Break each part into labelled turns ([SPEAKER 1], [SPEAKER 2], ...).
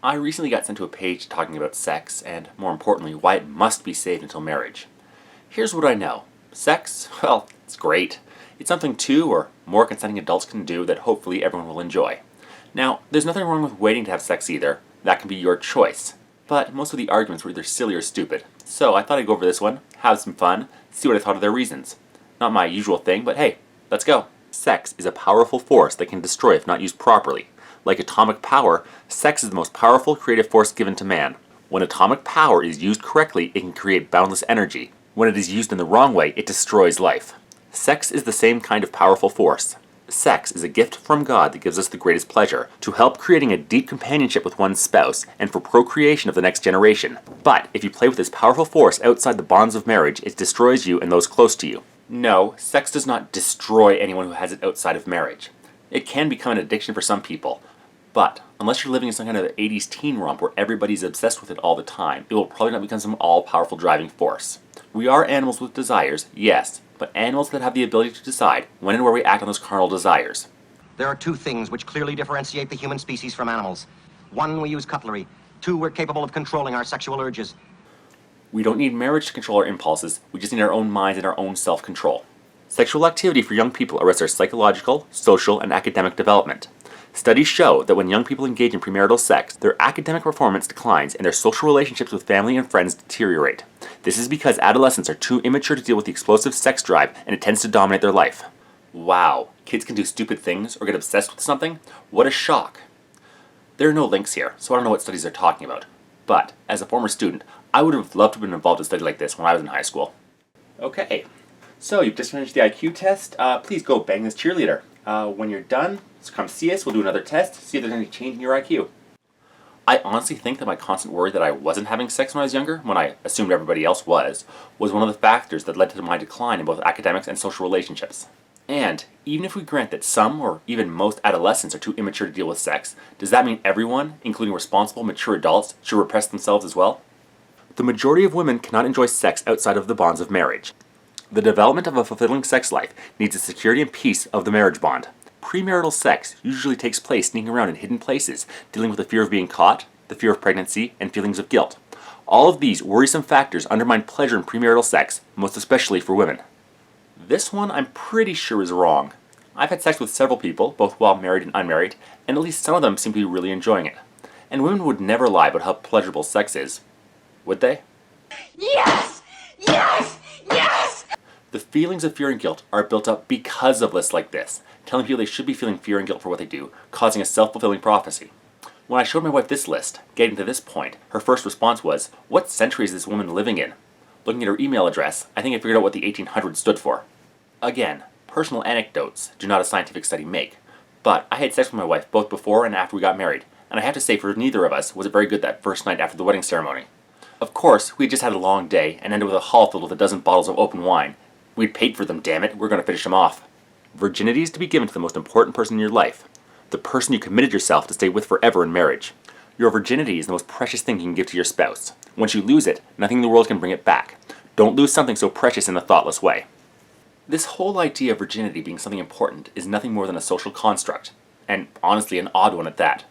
[SPEAKER 1] I recently got sent to a page talking about sex, and more importantly, why it must be saved until marriage. Here's what I know. Sex, well, it's great. It's something two or more consenting adults can do that hopefully everyone will enjoy. Now, there's nothing wrong with waiting to have sex either. That can be your choice. But most of the arguments were either silly or stupid. So I thought I'd go over this one, have some fun, see what I thought of their reasons. Not my usual thing, but hey, let's go. Sex is a powerful force that can destroy if not used properly. Like atomic power, sex is the most powerful creative force given to man. When atomic power is used correctly, it can create boundless energy. When it is used in the wrong way, it destroys life. Sex is the same kind of powerful force. Sex is a gift from God that gives us the greatest pleasure, to help creating a deep companionship with one's spouse, and for procreation of the next generation. But if you play with this powerful force outside the bonds of marriage, it destroys you and those close to you. No, sex does not destroy anyone who has it outside of marriage. It can become an addiction for some people, but unless you're living in some kind of 80s teen romp where everybody's obsessed with it all the time, it will probably not become some all-powerful driving force. We are animals with desires, yes, but animals that have the ability to decide when and where we act on those carnal desires.
[SPEAKER 2] There are two things which clearly differentiate the human species from animals. One, we use cutlery. Two, we're capable of controlling our sexual urges.
[SPEAKER 1] We don't need marriage to control our impulses, we just need our own minds and our own self-control. Sexual activity for young people arrests their psychological, social, and academic development. Studies show that when young people engage in premarital sex, their academic performance declines and their social relationships with family and friends deteriorate. This is because adolescents are too immature to deal with the explosive sex drive, and it tends to dominate their life. Wow, kids can do stupid things or get obsessed with something? What a shock. There are no links here, so I don't know what studies they're talking about. But, as a former student, I would have loved to have been involved in a study like this when I was in high school. Okay, so you've just finished the IQ test. Please go bang this cheerleader. When you're done, so come see us, we'll do another test, see if there's any change in your IQ. I honestly think that my constant worry that I wasn't having sex when I was younger, when I assumed everybody else was one of the factors that led to my decline in both academics and social relationships. And even if we grant that some, or even most adolescents are too immature to deal with sex, does that mean everyone, including responsible, mature adults, should repress themselves as well? The majority of women cannot enjoy sex outside of the bonds of marriage. The development of a fulfilling sex life needs the security and peace of the marriage bond. Premarital sex usually takes place sneaking around in hidden places, dealing with the fear of being caught, the fear of pregnancy, and feelings of guilt. All of these worrisome factors undermine pleasure in premarital sex, most especially for women. This one I'm pretty sure is wrong. I've had sex with several people, both while married and unmarried, and at least some of them seem to be really enjoying it. And women would never lie about how pleasurable sex is. Would they?
[SPEAKER 3] Yes! Yes! Yes!
[SPEAKER 1] The feelings of fear and guilt are built up because of lists like this, telling people they should be feeling fear and guilt for what they do, causing a self-fulfilling prophecy. When I showed my wife this list, getting to this point, her first response was, "What century is this woman living in?" Looking at her email address, I think I figured out what the 1800s stood for. Again, personal anecdotes do not a scientific study make, but I had sex with my wife both before and after we got married, and I have to say for neither of us was it very good that first night after the wedding ceremony. Of course, we had just had a long day and ended with a hall filled with a dozen bottles of open wine. We'd paid for them, damn it, we're going to finish them off. Virginity is to be given to the most important person in your life, the person you committed yourself to stay with forever in marriage. Your virginity is the most precious thing you can give to your spouse. Once you lose it, nothing in the world can bring it back. Don't lose something so precious in a thoughtless way. This whole idea of virginity being something important is nothing more than a social construct, and honestly an odd one at that.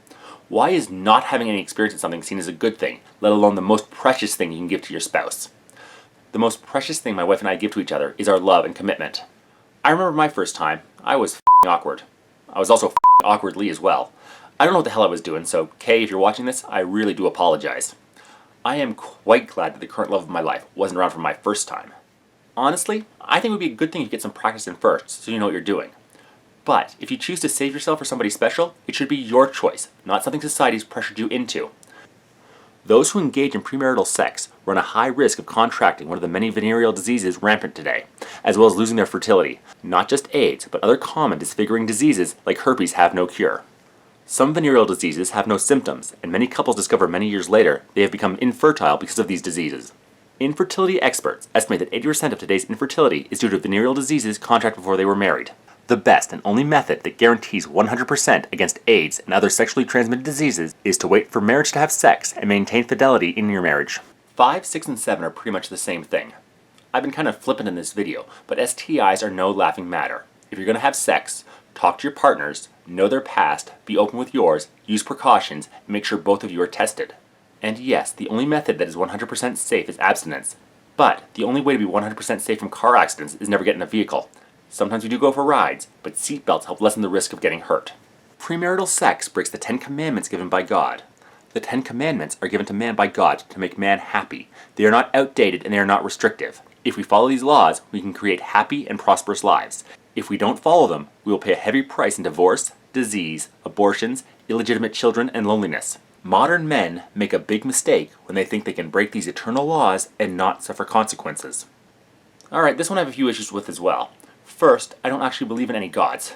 [SPEAKER 1] Why is not having any experience in something seen as a good thing, let alone the most precious thing you can give to your spouse? The most precious thing my wife and I give to each other is our love and commitment. I remember my first time. I was f***ing awkward. I was also f***ing awkwardly as well. I don't know what the hell I was doing, so Kay, if you're watching this, I really do apologize. I am quite glad that the current love of my life wasn't around for my first time. Honestly, I think it would be a good thing if you get some practice in first, so you know what you're doing. But if you choose to save yourself for somebody special, it should be your choice, not something society's pressured you into. Those who engage in premarital sex run a high risk of contracting one of the many venereal diseases rampant today, as well as losing their fertility. Not just AIDS, but other common disfiguring diseases like herpes have no cure. Some venereal diseases have no symptoms, and many couples discover many years later they have become infertile because of these diseases. Infertility experts estimate that 80% of today's infertility is due to venereal diseases contracted before they were married. The best and only method that guarantees 100% against AIDS and other sexually transmitted diseases is to wait for marriage to have sex and maintain fidelity in your marriage. 5, 6, and 7 are pretty much the same thing. I've been kind of flippant in this video, but STIs are no laughing matter. If you're going to have sex, talk to your partners, know their past, be open with yours, use precautions, and make sure both of you are tested. And yes, the only method that is 100% safe is abstinence. But the only way to be 100% safe from car accidents is never get in a vehicle. Sometimes we do go for rides, but seatbelts help lessen the risk of getting hurt. Premarital sex breaks the 10 Commandments given by God. The 10 Commandments are given to man by God to make man happy. They are not outdated and they are not restrictive. If we follow these laws, we can create happy and prosperous lives. If we don't follow them, we will pay a heavy price in divorce, disease, abortions, illegitimate children, and loneliness. Modern men make a big mistake when they think they can break these eternal laws and not suffer consequences. Alright, this one I have a few issues with as well. First, I don't actually believe in any gods.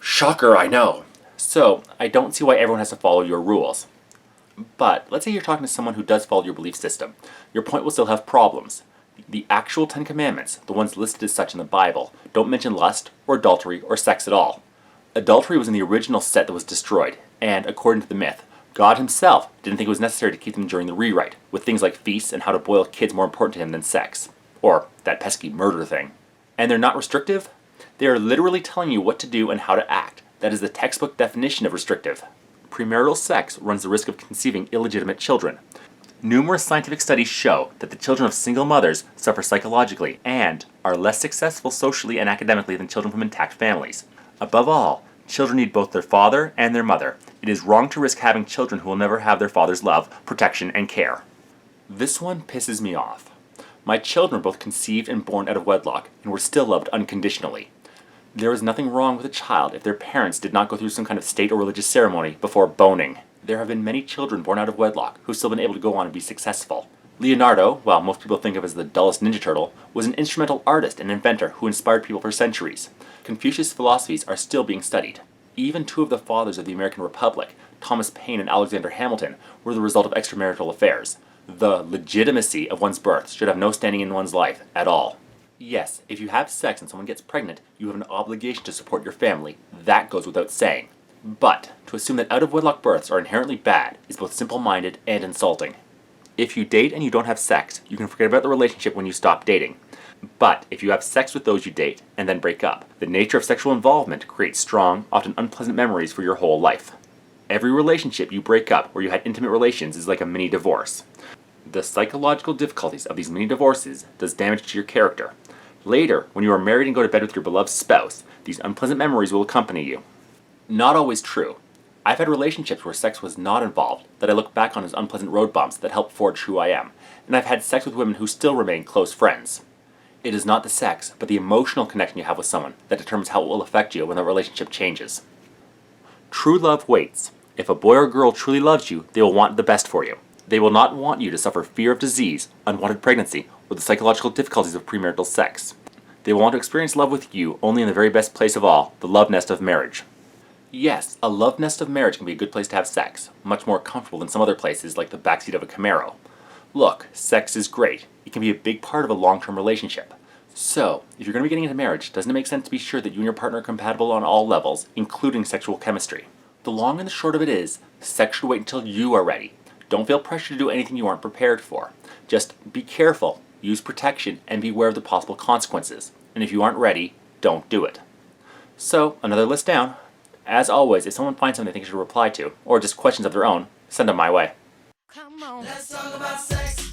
[SPEAKER 1] Shocker, I know! So, I don't see why everyone has to follow your rules. But, let's say you're talking to someone who does follow your belief system. Your point will still have problems. The actual 10 Commandments, the ones listed as such in the Bible, don't mention lust, or adultery, or sex at all. Adultery was in the original set that was destroyed, and according to the myth, God himself didn't think it was necessary to keep them during the rewrite, with things like feasts and how to boil kids more important to him than sex. Or that pesky murder thing. And they're not restrictive? They are literally telling you what to do and how to act. That is the textbook definition of restrictive. Premarital sex runs the risk of conceiving illegitimate children. Numerous scientific studies show that the children of single mothers suffer psychologically and are less successful socially and academically than children from intact families. Above all, children need both their father and their mother. It is wrong to risk having children who will never have their father's love, protection, and care. This one pisses me off. My children were both conceived and born out of wedlock and were still loved unconditionally. There is nothing wrong with a child if their parents did not go through some kind of state or religious ceremony before boning. There have been many children born out of wedlock who've still been able to go on and be successful. Leonardo, while most people think of as the dullest Ninja Turtle, was an instrumental artist and inventor who inspired people for centuries. Confucius' philosophies are still being studied. Even two of the fathers of the American Republic, Thomas Paine and Alexander Hamilton, were the result of extramarital affairs. The legitimacy of one's birth should have no standing in one's life at all. Yes, if you have sex and someone gets pregnant, you have an obligation to support your family. That goes without saying. But to assume that out-of-wedlock births are inherently bad is both simple-minded and insulting. If you date and you don't have sex, you can forget about the relationship when you stop dating. But if you have sex with those you date and then break up, the nature of sexual involvement creates strong, often unpleasant memories for your whole life. Every relationship you break up where you had intimate relations is like a mini divorce. The psychological difficulties of these mini divorces does damage to your character. Later, when you are married and go to bed with your beloved spouse, these unpleasant memories will accompany you. Not always true. I've had relationships where sex was not involved that I look back on as unpleasant road bumps that help forge who I am, and I've had sex with women who still remain close friends. It is not the sex, but the emotional connection you have with someone that determines how it will affect you when the relationship changes. True love waits. If a boy or girl truly loves you, they will want the best for you. They will not want you to suffer fear of disease, unwanted pregnancy, or the psychological difficulties of premarital sex. They will want to experience love with you only in the very best place of all, the love nest of marriage. Yes, a love nest of marriage can be a good place to have sex, much more comfortable than some other places like the backseat of a Camaro. Look, sex is great. It can be a big part of a long-term relationship. So, if you're going to be getting into marriage, doesn't it make sense to be sure that you and your partner are compatible on all levels, including sexual chemistry? The long and the short of it is, sex should wait until you are ready. Don't feel pressure to do anything you aren't prepared for. Just be careful, use protection, and be aware of the possible consequences. And if you aren't ready, don't do it. So, another list down. As always, if someone finds something they think I should reply to, or just questions of their own, send them my way.
[SPEAKER 3] Come on. Let's talk about sex.